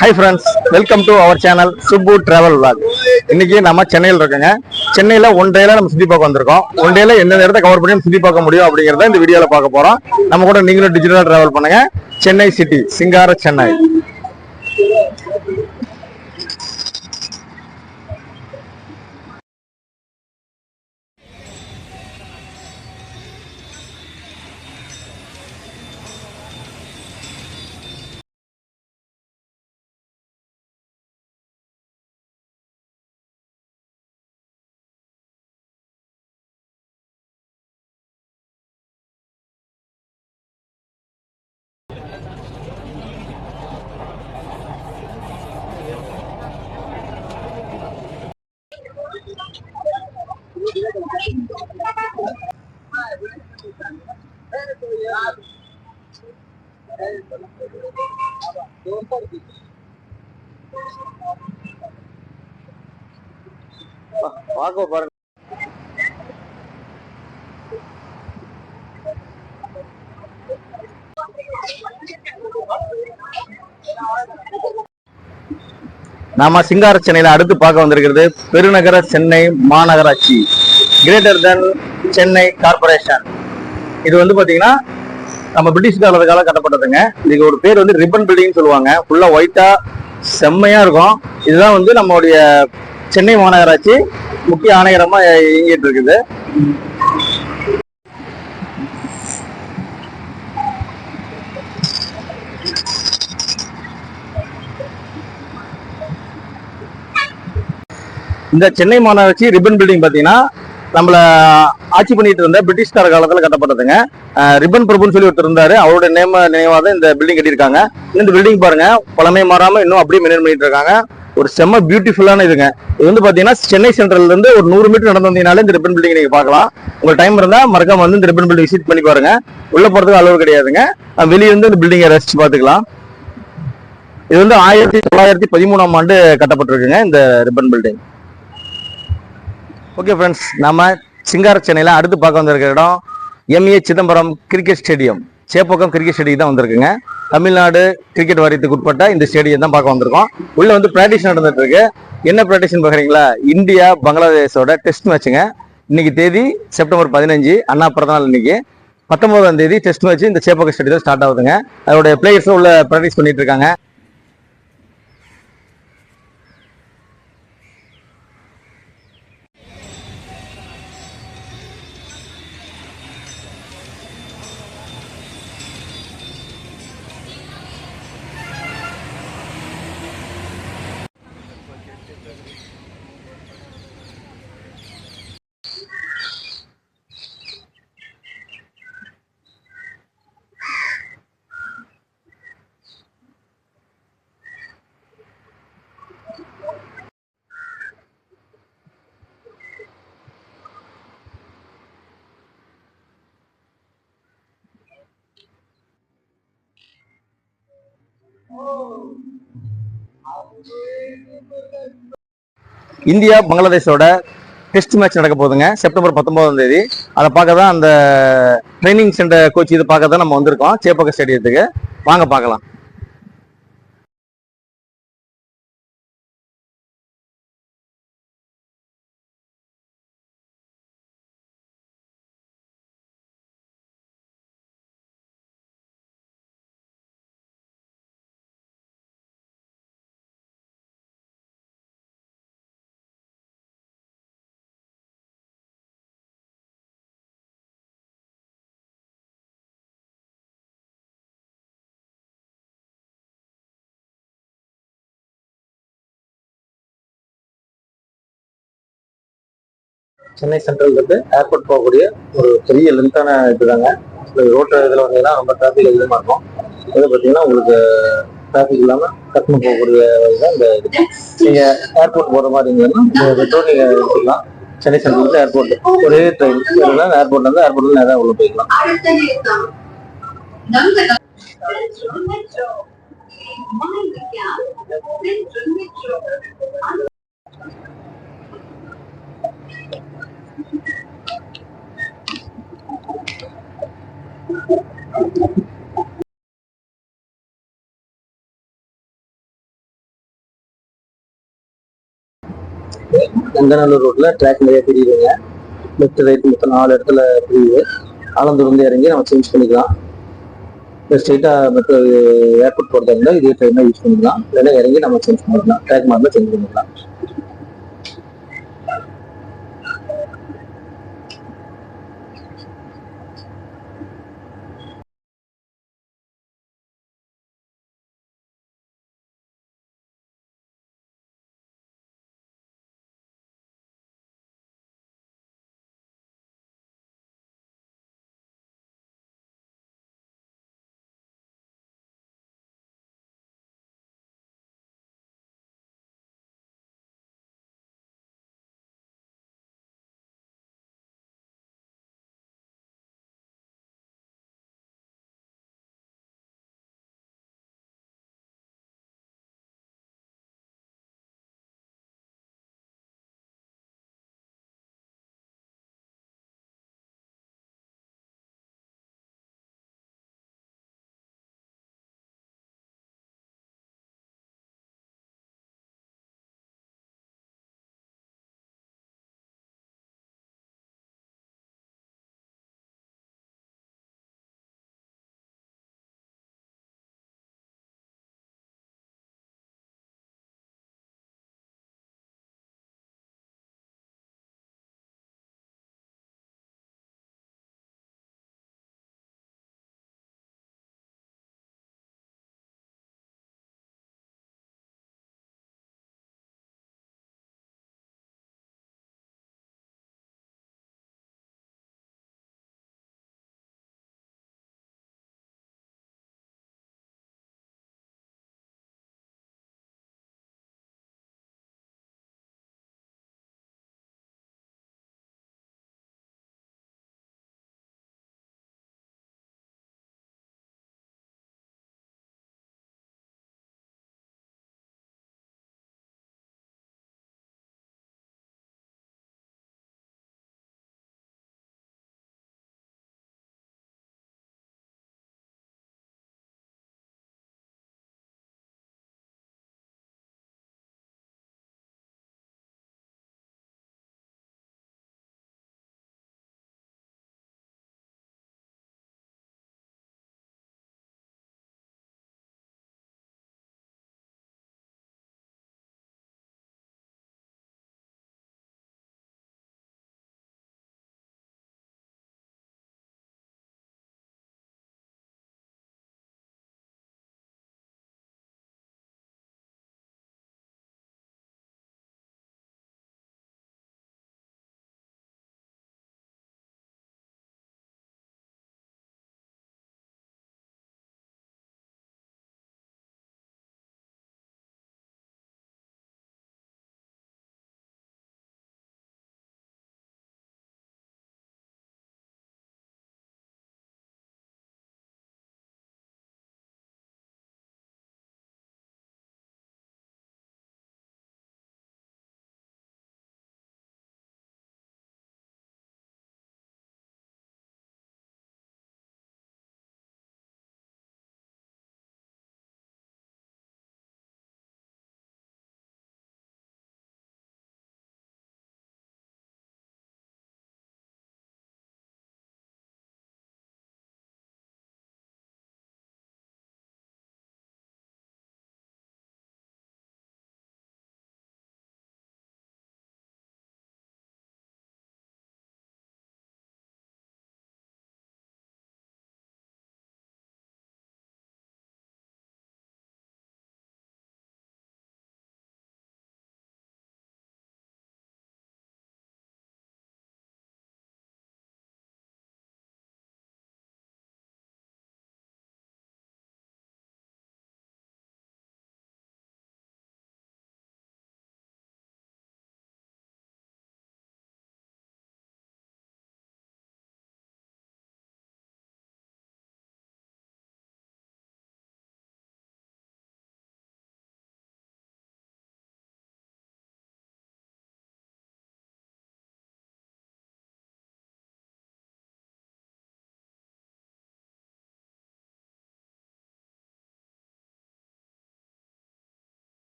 Hi friends, welcome to our channel Subbu Travel Vlog. இன்னைக்கு நம்ம சென்னையில் இருக்கோங்க. சென்னையில ஒன் டேல நம்ம சுத்தி பார்க்க வந்திருக்கோம். ஒன் டேல எந்த இடத்தை கவர் பண்ணி சுத்தி பார்க்க முடியும் அப்படிங்கறத இந்த வீடியோல பார்க்க போறோம். நம்ம கூட நீங்களும் டிஜிட்டலா டிராவல் பண்ணுங்க. சென்னை சிட்டி, சிங்கார சென்னை. பார்க்க பாருங்க. நாம சிங்கார சென்னையில அடுத்து பார்க்க வந்திருக்கிறது பெருநகர சென்னை மாநகராட்சி, கிரேட்டர் தென் சென்னை கார்பரேஷன். இது வந்து பாத்தீங்கன்னா நம்ம பிரிட்டிஷ் காலத்துக்கால கட்டப்பட்டதுங்க. இதுக்கு ஒரு பேர் வந்து ரிப்பன் பில்டிங் சொல்லுவாங்க. ஃபுல்லா ஒயிட்டா செம்மையா இருக்கும். இதுதான் வந்து நம்மளுடைய சென்னை மாநகராட்சி முக்கிய ஆணையரமா இயங்கிட்டு இருக்குது. இந்த சென்னை மாநகராட்சி ரிப்பன் பில்டிங் பாத்தீங்கன்னா நம்மள ஆட்சி பண்ணிட்டு இருந்த பிரிட்டிஷ்கார காலத்துல கட்டப்பட்டதுங்க. ரிப்பன் பிரபுன்னு சொல்லி ஒருத்தர் இருந்தாரு. அவரோட நினைவாக இந்த பில்டிங் கட்டியிருக்காங்க. இந்த பில்டிங் பாருங்க, பழமை மாறாம இன்னும் அப்படியே மெயின்டைன் பண்ணிட்டு இருக்காங்க. ஒரு செம்ம பியூட்டிஃபுல்லான இதுங்க. இது வந்து பாத்தீங்கன்னா சென்னை சென்ட்ரல்ல இருந்து ஒரு 100 மீட்டர் நடந்து வந்தீங்கனாலே இந்த ரிப்பன் பில்டிங் நீங்க பார்க்கலாம். உங்களுக்கு டைம் இருந்தா மறக்காம வந்து இந்த ரிப்பன் பில்டிங் விசிட் பண்ணி பாருங்க. உள்ள போறதுக்கு அளவு கிடையாதுங்க. வெளியே இருந்து இந்த பில்டிங்கை ரசிச்சு பாத்துக்கலாம். இது வந்து 1913ஆம் ஆண்டு கட்டப்பட்டிருக்குங்க இந்த ரிப்பன் பில்டிங். ஓகே ஃப்ரெண்ட்ஸ், நம்ம சிங்கார சென்னையில அடுத்து பார்க்க வந்திருக்கிற இடம் MA Chidambaram cricket stadium. Chepauk cricket stadium தான் வந்திருக்குங்க. தமிழ்நாடு கிரிக்கெட் வாரியத்துக்கு உட்பட்ட இந்த ஸ்டேடியம் தான் பார்க்க வந்திருக்கோம். உள்ள வந்து பிராக்டிஸ் நடந்துட்டு இருக்கு. என்ன பிராக்டிஸ் பாக்குறீங்களா? இந்தியா பங்களாதேஷோட டெஸ்ட் மேட்சுங்க. இன்னைக்கு தேதி செப்டம்பர் 15, அண்ணா பிறந்தநாள். இன்னைக்கு 19ஆம் தேதி டெஸ்ட் மேட்ச் இந்த சேப்பக்கம் ஸ்டேடியம் ஸ்டார்ட் ஆகுதுங்க. அதோட பிளேயர்ஸ் உள்ள பிராக்டிஸ் பண்ணிட்டு இருக்காங்க. இந்தியா பங்களாதேஷோட டெஸ்ட் மேட்ச் நடக்க போகுதுங்க செப்டம்பர் 19ஆம் தேதி. அதை பார்க்க தான் அந்த ட்ரைனிங் சென்டர் கோச் இது பார்க்க தான் நம்ம வந்திருக்கோம் சேப்பக்க ஸ்டேடியத்துக்கு. வாங்க பார்க்கலாம். சென்னை சென்ட்ரல் இருந்து ஏர்போர்ட் போகக்கூடிய ஒரு பெரிய லென்த்தான இதுதாங்க. ரோட்டு இதில் வந்தீங்கன்னா ரொம்ப டிராஃபிக் அதிகமாக இருக்கும். இது பார்த்தீங்கன்னா உங்களுக்கு டிராஃபிக் இல்லாமல் டக்குனு போகக்கூடிய தான் இந்த இது. நீங்கள் ஏர்போர்ட் போகிற மாதிரி இருந்தீங்கன்னா மெட்ரோ நீங்கள் எடுத்துக்கலாம். சென்னை சென்ட்ரல் ஏர்போர்ட் ஒரே ட்ரெயின் ஏர்போர்ட்ல இருந்து ஏர்போர்ட்ல நேரம் உள்ள போய்க்கலாம். கங்கநல்லூர் ரோட்ல ட்ராக் நிறைய பிரியுதுங்க. லெஃப்ட் ரைட் மொத்தம் 4 இடத்துல பிரியுது. ஆலந்தூர் வந்து இறங்கி நம்ம சேஞ்ச் பண்ணிக்கலாம். இப்போ ஸ்ட்ரெயிட்டாக மெட்ரோ ஏர்போர்ட் போகிறதா இருந்தால் இதே ட்ரெயின் யூஸ் பண்ணிக்கலாம். இல்லைன்னா இறங்கி நம்ம சேஞ்ச் பண்ணிக்கலாம். ட்ராக் மாடலில் சேஞ்ச் பண்ணிக்கலாம்.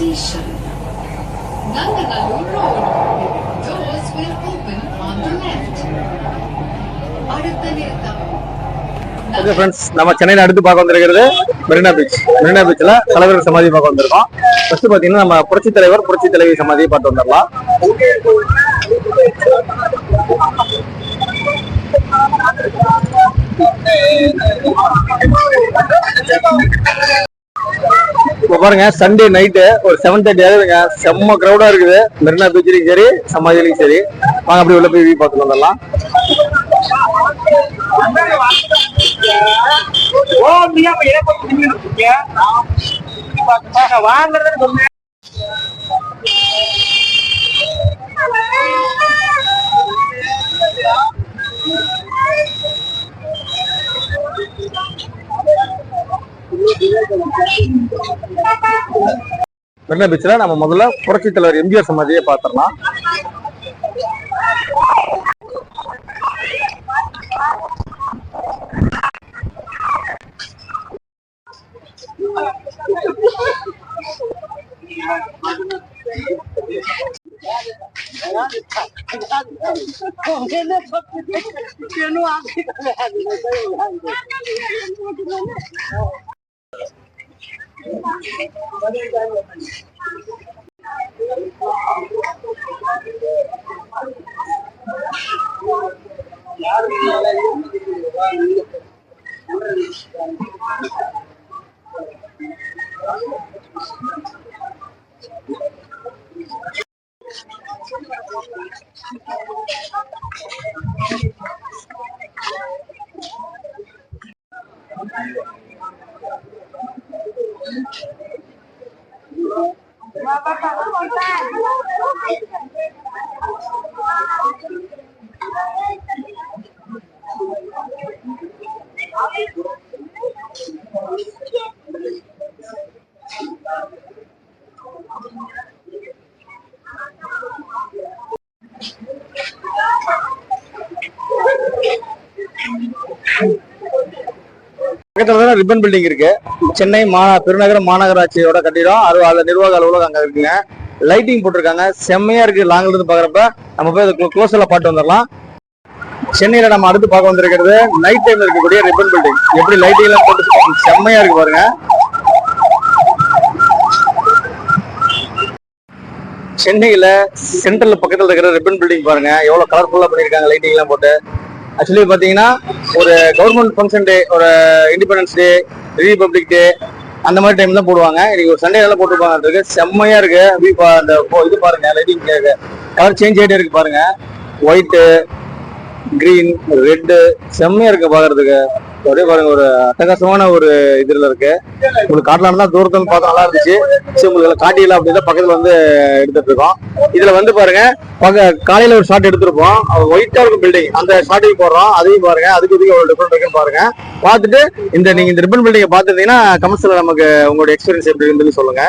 station. Nandanallur Road. Doors will open on the left. அடுத்த நிறுத்தம் ஓகே ஃப்ரெண்ட்ஸ், நம்ம சென்னையில அடுத்து பார்க்க வந்திருக்கிறது மெரினா பீச். மெரினா பீச்ல தலைவர் சமாதி பார்க்க வந்திருக்கோம். ஃபர்ஸ்ட் பாத்தீங்கன்னா நம்ம புரட்சி தலைவர் புரட்சி தலைவி சமாதியை பார்த்து வந்துடலாம். இப்போ பாருங்க, சண்டே நைட்டு ஒரு 7:30 ஆகுதுங்க. செம்ம கிரௌடா இருக்குது மெரினா பீச்லயும் சரி சமாதிலையும் சரி. வாங்க அப்படி உள்ள போய் வியூ பார்த்துட்டு வந்துடலாம். மெரினா பீச்ல நம்ம முதல்ல புரட்சி தலைவர் எம்ஜிஆர் சமாதியை பார்த்துடலாம். பக்கத்துல ரிப்பன் பில்டிங் இருக்கு. சென்னை பெருநகர மாநகராட்சியோட கட்டிடம். அது நிர்வாக அலுவலகம் அங்க இருக்குங்க. லைட்டிங் போட்டிருக்காங்க, செம்மையா இருக்கு. லாங்ல இருந்து பாக்குறப்ப நம்ம போய் க்ளோஸ்ல பாட்டு வந்துடலாம். சென்னையில நம்ம அடுத்து பார்க்க வந்திருக்கிறது நைட் டைம்ல இருக்கக்கூடிய ரிப்பன் பில்டிங். எப்படி லைட்டிங் எல்லாம் போட்டு செம்மையா இருக்கு பாருங்க. சென்னையில சென்ட்ரல் பக்கத்துல இருக்கிற ரிப்பன் பில்டிங் பாருங்க, எவ்வளவு கலர்ஃபுல்லா பண்ணிருக்காங்க லைட்டிங் எல்லாம் போட்டு. ஆக்சுவலி பாத்தீங்கன்னா ஒரு கவர்மெண்ட் ஃபங்க்ஷன் டே, ஒரு இண்டிபெண்டன்ஸ் டே, ரிபப்ளிக் டே அந்த மாதிரி டைம் தான் போடுவாங்க. இன்னைக்கு ஒரு சண்டே எல்லாம் போட்டுருப்பாங்க. செம்மையா இருக்கு. அந்த இது பாருங்க, லைட்டிங் கலர் சேஞ்ச் ஆகிட்டே இருக்கு பாருங்க. ஒயிட்டு, கிரீன், ரெட்டு செம்மையா இருக்கு பாக்குறதுக்கு. அப்படியே பாருங்க, ஒரு அட்டகாசமான ஒரு இதுல இருக்கு. உங்களுக்கு காட்டலாம் தான் தூரத்துல பார்த்தா நல்லா இருந்துச்சு. சரி, உங்களுக்கு காட்டியெல்லாம் அப்படிதான் பக்கத்துல வந்து எடுத்துட்டு இருக்கோம். இதுல வந்து பாருங்க, காலையில ஒரு ஷாட் எடுத்திருப்போம். ஒயிட்டா இருக்கும் பில்டிங், அந்த ஷாட்டையும் போடுறோம். அதையும் பாருங்க, அதுக்கு இதுக்கு எவ்வளவு டிஃபரெண்ட் இருக்குன்னு பாருங்க. பார்த்துட்டு நீங்க இந்த ரிப்பன் பில்டிங்கை பார்த்துருந்தீங்கன்னா கமெண்ட்ஸ்ல நமக்கு உங்களோட எக்ஸ்பீரியன்ஸ் எப்படி இருந்துன்னு சொல்லுங்க.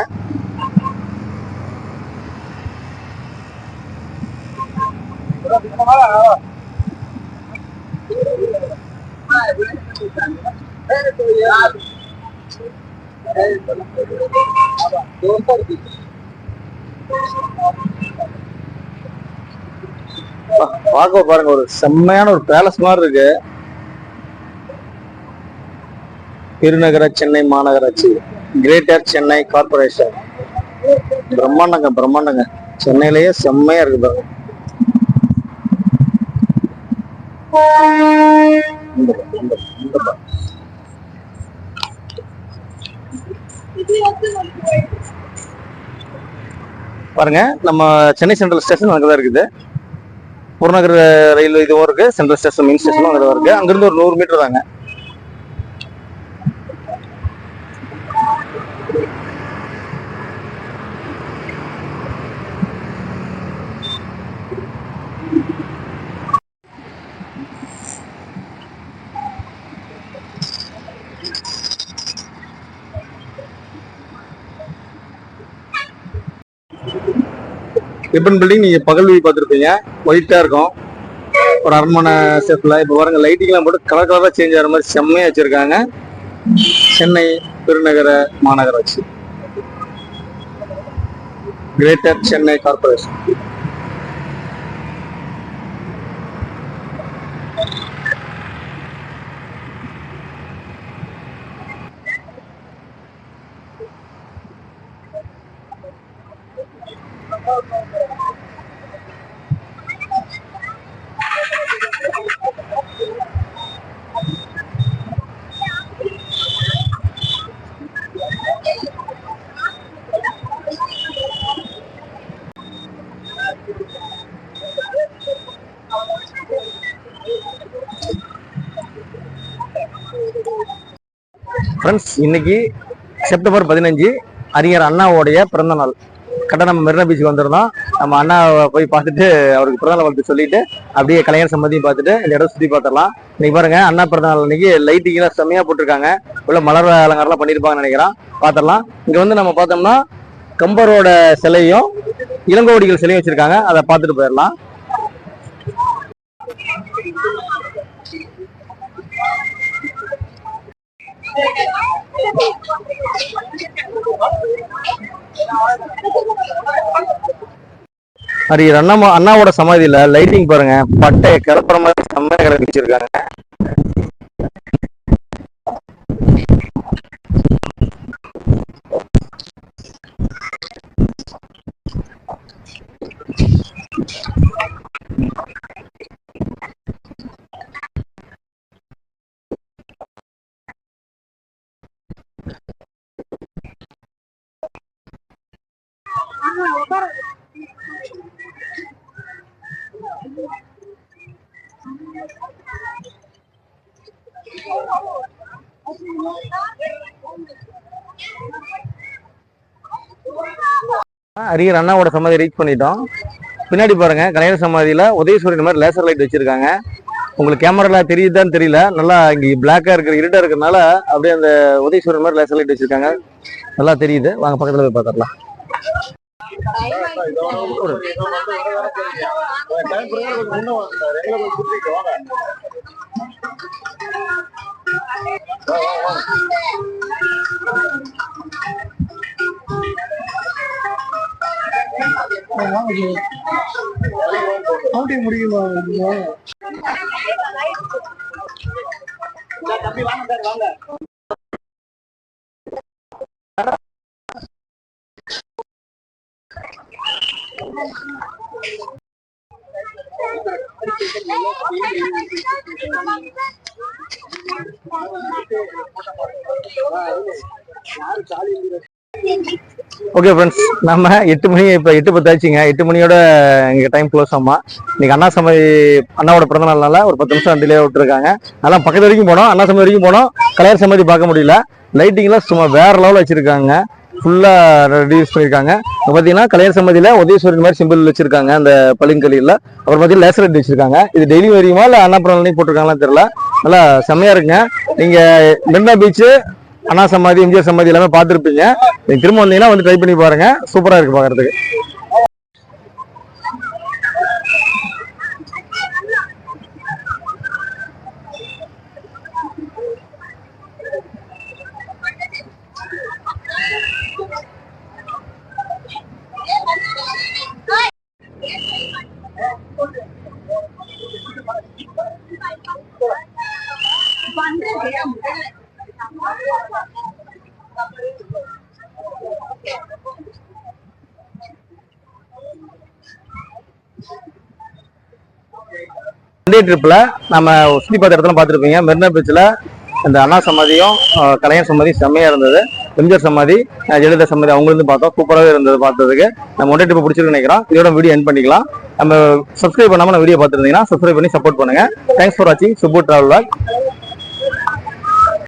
பார்க்க பாருங்க, ஒரு செம்மையான ஒரு பேலஸ் மாதிரி இருக்கு. பெருநகர சென்னை மாநகராட்சி, கிரேட்டர் சென்னை கார்பரேஷன். பிரம்மாண்டங்க. சென்னையிலேயே செம்மையா இருக்கு பாருங்க. பாருங்க, நம்ம சென்னை சென்ட்ரல் ஸ்டேஷன் அங்கதான் இருக்குது. புறநகர் ரயில்வே இதுவும் இருக்கு, சென்ட்ரல் ஸ்டேஷன் மெயின் ஸ்டேஷனும் அங்கதான் இருக்கு. அங்கிருந்து ஒரு 100 மீட்டர் தாங்க. ரிப்பன் பில்டிங் நீங்க பகல் வியூ பார்த்துருப்பீங்க, ஒயிட்டா இருக்கும். ஒரு அரண்மனை ஷேப்ல. இப்ப பாருங்க, லைட்டிங் எல்லாம் போட்டு கலர் கலரா சேஞ்ச் ஆகிற மாதிரி செம்மையா வச்சிருக்காங்க. சென்னை பெருநகர மாநகராட்சி. Greater Chennai corporation. ஃப்ரெண்ட்ஸ், இன்னைக்கு செப்டம்பர் 15 அறிஞர் அண்ணாவோடைய பிறந்த நாள். கரெக்டாக நம்ம மெரினா பீச்சுக்கு வந்திருந்தோம். நம்ம அண்ணாவை போய் பார்த்துட்டு அவருக்கு பிறந்தநாள் வாழ்த்து சொல்லிட்டு அப்படியே கலைஞர் சம்மதியும் பார்த்துட்டு இந்த இடம் சுற்றி பார்த்துடலாம். இன்னைக்கு பாருங்க, அண்ணா பிறந்தநாள் அன்னைக்கு லைட்டிங்லாம் செம்மையாக போட்டிருக்காங்க. உள்ள மலர் அலங்காரம்லாம் பண்ணியிருப்பாங்கன்னு நினைக்கிறேன். பார்த்துடலாம். இங்கே வந்து நம்ம பார்த்தோம்னா கம்பரோட சிலையும் இளங்கோவடிகள் சிலையும் வச்சிருக்காங்க. அதை பார்த்துட்டு போயிடலாம். அறிஞர் அண்ணாவோட சமாதியில லைட்டிங் பாருங்க, பட்டை கிளப்புற மாதிரி செம்மையா கிளப்பி வச்சிருக்காங்க. அறிஞர் அண்ணாவோட சமாதி ரீச் பண்ணிட்டோம். பின்னாடி பாருங்க, கலைஞர் சமாதியில உதயசூரியன் மாதிரி லேசர் லைட் வச்சிருக்காங்க. உங்களுக்கு கேமரால தெரியுதான்னு தெரியல, நல்லா இங்க பிளாக்கா இருக்கிற இருட்டா இருக்கிறதுனால அப்படியே அந்த உதயசூரியன் மாதிரி லேசர் லைட் வச்சிருக்காங்க. நல்லா தெரியுது. வாங்க பக்கத்துல போய் பார்த்துடலாம். முடியுமா? ஓகே ஃப்ரெண்ட்ஸ், நம்ம 8 மணி இப்போ 8:10 ஆச்சுங்க. 8 மணியோட இங்கே டைம் க்ளோஸ் ஆமா. இன்னைக்கு அண்ணாவோட பிறந்த நாள்னால ஒரு 10 நிமிஷம் டிலே விட்டுருக்காங்க. அதெல்லாம் பக்கத்து வரைக்கும் போனோம், அண்ணா சமாதி வரைக்கும் போனோம். கலைஞர் சமாதி பார்க்க முடியல. லைட்டிங்லாம் சும்மா வேற லெவலில் வச்சிருக்காங்க. ஃபுல்லா ரெடியூஸ் பண்ணியிருக்காங்க. இப்போ பார்த்தீங்கன்னா கலைஞர் சமாதியில உதயசூரியன் மாதிரி சிம்பிள் வச்சிருக்காங்க அந்த பளிங்கலியில். அப்புறம் பார்த்தீங்கன்னா லேசர் லைட் வச்சிருக்காங்க. இது டெய்லி வரையுமா இல்லை அண்ணா பிறந்த நாளைக்கு போட்டிருக்காங்களான்னு தெரியல. நல்லா செம்மையா இருக்குங்க. நீங்க மெரினா பீச்சு, அண்ணா சமாதி, எம்ஜிஆர் சமாதி எல்லாமே பார்த்துருப்பீங்க. நீங்க திரும்ப வந்தீங்கன்னா வந்து ட்ரை பண்ணி பாருங்க. சூப்பரா இருக்கு பாக்குறதுக்கு. ஒன் டே ட்ரிப்ல நம்ம சுற்றி பார்த்த இடத்துல பார்த்துருப்பீங்க. மெரினா பீச்சில் இந்த அண்ணா சமாதியும் கலைஞர் சமாதியும் செம்மையா இருந்தது. எம்ஜிஆர் சமாதி, ஜெயலலிதா சமாதி அவங்களுக்கு பார்த்தோம். சூப்பராகவே இருந்தது பார்த்ததுக்கு. நம்ம ஒன் டே ட்ரிப் பிடிச்சிருக்கு நினைக்கிறோம். இதோட வீடியோ எண்ட் பண்ணிக்கலாம். நம்ம சப்ஸ்கிரைப் பண்ணாமல் வீடியோ பார்த்துருந்தீங்கன்னா சப்ஸ்கிரைப் பண்ணி சப்போர்ட் பண்ணுங்க. தேங்க்ஸ் ஃபார் வாட்சிங் சுப்பு டிராவல் வ்ளாக்.